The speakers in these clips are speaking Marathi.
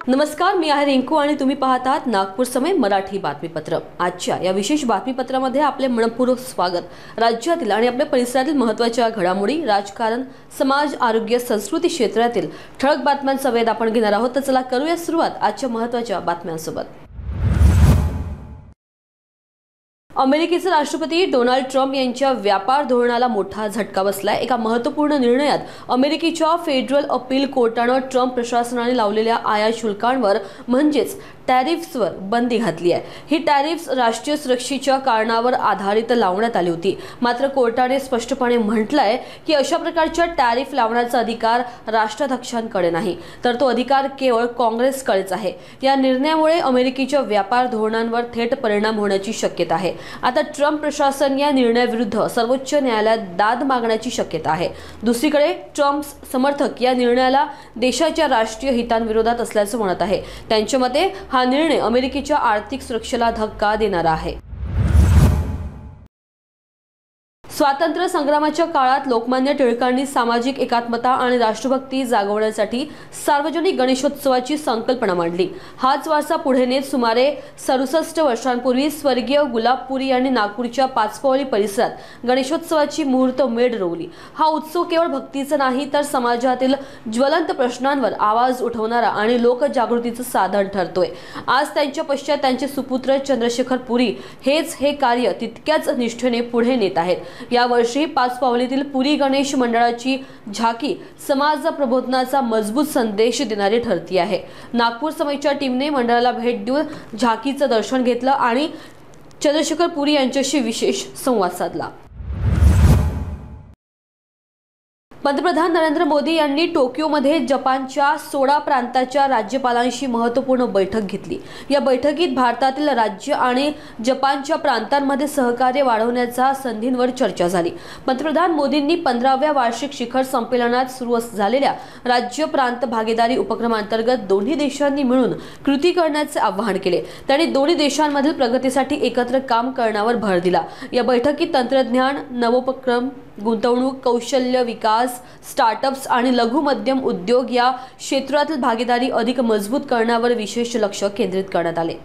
नमस्कार, मी आहे रिंकू आणि तुम्ही पाहत आहात नागपूर समय मराठी बातमीपत्र। आजच्या या विशेष बातमीपत्रामध्ये आपले मनपूर्वक स्वागत। राज्यातील आणि आपल्या परिसरातील महत्त्वाच्या घडामोडी, राजकारण, समाज, आरोग्य, संस्कृती क्षेत्रातील ठळक बातम्यांचा वेध आपण घेणार आहोत। तर चला करूया सुरुवात आजच्या महत्त्वाच्या बातम्यांसोबत। अमेरिकेचे राष्ट्रपती डोनाल्ड ट्रम्प यांच्या व्यापार धोरणाला मोठा झटका बसलाय। एका महत्त्वपूर्ण निर्णयात अमेरिकेच्या फेडरल अपील कोर्टाने ट्रम्प प्रशासनाने लावलेल्या आयात शुल्कांवर म्हणजेच टॅरिफ्सवर बंदी घातली आहे। ही टॅरिफ्स राष्ट्रीय सुरक्षेच्या कारणावर आधारित लावण्यात आली होती। मात्र कोर्टाने स्पष्टपणे म्हटलंय की अशा प्रकारच्या टॅरिफ लावण्याचा अधिकार राष्ट्राध्यक्षांकडे नाही, तर तो अधिकार केवळ काँग्रेसकडेच आहे। या निर्णयामुळे अमेरिकेच्या व्यापार धोरणांवर थेट परिणाम होण्याची शक्यता आहे। आता ट्रम्प प्रशासन या निर्णयाविरुद्ध सर्वोच्च न्यायालयात दाद मागण्याची शक्यता आहे। दुसरीकडे ट्रम्प समर्थक या निर्णयाला देशाच्या राष्ट्रीय हितांविरोधात असल्याचं म्हणत आहे। त्यांच्या मते हा निर्णय अमेरिकेच्या आर्थिक सुरक्षेला धक्का देणारा आहे। स्वातंत्र्य संग्रामाच्या काळात लोकमान्य टिळकांनी सामाजिक एकात्मता आणि राष्ट्रभक्ती जागवण्यासाठी सार्वजनिक गणेशोत्सवाची संकल्पना मांडली। हाच वारसा पुढे नेत सुमारे 67 वर्षांपूर्वी स्वर्गीय गुलाबपुरी यांनी नागपूरच्या पाचपावली परिसरात गणेशोत्सवाची मुहूर्त मेढ रोवली। हा उत्सव केवळ भक्तीचा नाही, तर समाजातील ज्वलंत प्रश्नांवर आवाज उठवणारा आणि लोकजागृतीचं साधन ठरतोय। आज त्यांच्या पश्चात त्यांचे सुपुत्र चंद्रशेखर पुरी हेच हे कार्य तितक्याच निष्ठेने पुढे नेत आहेत। या वर्षी पाचपावलीतील पुरी गणेश मंडळाची झाकी समाज प्रबोधनाचा मजबूत संदेश देणारी ठरती आहे। नागपूर समयच्या टीमने मंडळाला भेट देऊन झाकीचं दर्शन घेतलं आणि चंद्रशेखर पुरी यांच्याशी विशेष संवाद साधला। पंतप्रधान नरेंद्र मोदी यांनी टोकियोमध्ये जपानच्या 16 प्रांताच्या राज्यपालांशी महत्त्वपूर्ण बैठक घेतली। या बैठकीत भारतातील राज्य आणि जपानच्या प्रांतांमध्ये सहकार्य वाढवण्याच्या संधींवर चर्चा झाली। पंतप्रधान मोदींनी 15व्या वार्षिक शिखर संमेलनात सुरू झालेल्या राज्य प्रांत भागीदारी उपक्रमांतर्गत दोन्ही देशांनी मिळून कृती करण्याचे आवाहन केले। त्यांनी दोन्ही देशांमधील प्रगतीसाठी एकत्र काम करण्यावर भर दिला। या बैठकीत तंत्रज्ञान, नवोपक्रम, गुंतवणूक, कौशल्य विकास, स्टार्टअप्स आणि लघु मध्यम उद्योग या क्षेत्रातील भागीदारी अधिक मजबूत करण्यावर विशेष लक्ष केंद्रित करण्यात आले।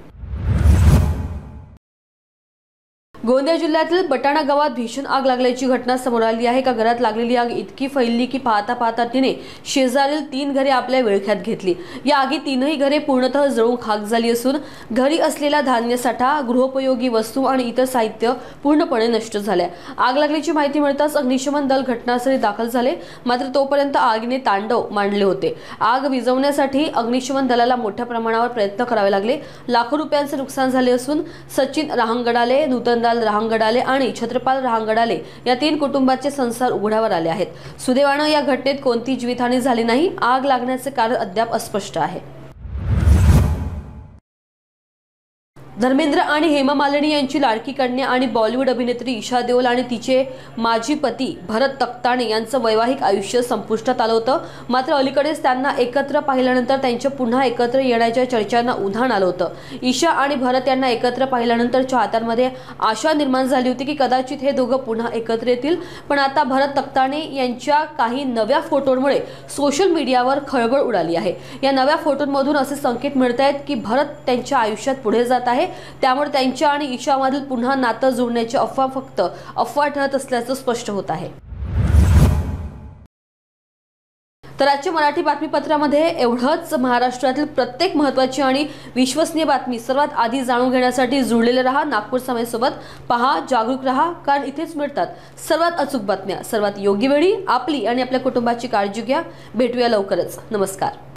गोंदिया जिल्ह्यातील बटाणा गावात भीषण आग लागल्याची घटना समोर आली आहे। एका घरात लागलेली आग इतकी फैलली की पाहता पाहता तिने शेजारील 3 घरे आपल्या विळख्यात घेतली। या आगीत 3ही घरे पूर्णतः जळून खाक झाली असून घरी असलेला धान्य साठा, गृहोपयोगी वस्तू आणि इतर साहित्य पूर्णपणे नष्ट झाले। आग लागल्याची माहिती मिळताच अग्निशमन दल घटनास्थळी दाखल झाले, मात्र तोपर्यंत आगीने तांडव मांडले होते। आग विझवण्यासाठी अग्निशमन दलाला मोठ्या प्रमाणावर प्रयत्न करावे लागले। लाखो रुपयांचे नुकसान झाले असून सचिन रहांगडाले, नूतनलाल रहांगडाले आणि छत्रपाल रहांगडाले या 3 कुटुंबाचे संसार उघड्यावर आले आहेत। सुदैवाने या घटनेत कोणती जीवितहानी झाली नाही। आग लागण्याचे कारण अद्याप अस्पष्ट आहे। धर्मेंद्र आणि हेमा मालिनी यांची लाडकी कन्या आणि बॉलिवूड अभिनेत्री ईशा देओल आणि तिचे माजी पती भरत तख्ताणे यांचं वैवाहिक आयुष्य संपुष्टात आलं होतं। मात्र अलीकडेच त्यांना एकत्र पाहिल्यानंतर त्यांच्या पुन्हा एकत्र येण्याच्या चर्चांना उधाण आलं होतं। ईशा आणि भरत यांना एकत्र पाहिल्यानंतर चाहत्यांमध्ये आशा निर्माण झाली होती की कदाचित हे दोघं पुन्हा एकत्र येतील, पण आता भरत तख्ताणे यांच्या काही नव्या फोटोंमुळे सोशल मीडियावर खळबळ उडाली आहे। या नव्या फोटोंमधून असे संकेत मिळतायत की भरत त्यांच्या आयुष्यात पुढे जात आहे, त्यामुळे त्यांच्या आणि ईशामधील पुन्हा नातं जोडण्याची अफवा फक्त अफवा ठरत असल्याचं स्पष्ट होत आहे। तर आजच्या मराठी बातमीपत्रामध्ये एवढंच। महाराष्ट्रातील प्रत्येक महत्त्वाची आणि विश्वसनीय बातमी सर्वात आधी जाणून घेण्यासाठी जुळलेले रहा नागपूर समय सोबत। पहा, जागरूक रहा, कारण इथेच मिळतात सर्वात अचूक बातम्या। सर्वात योग्य वेळी आपली आणि आपल्या कुटुंबाची काळजी घ्या। भेटूया लवकरच। नमस्कार।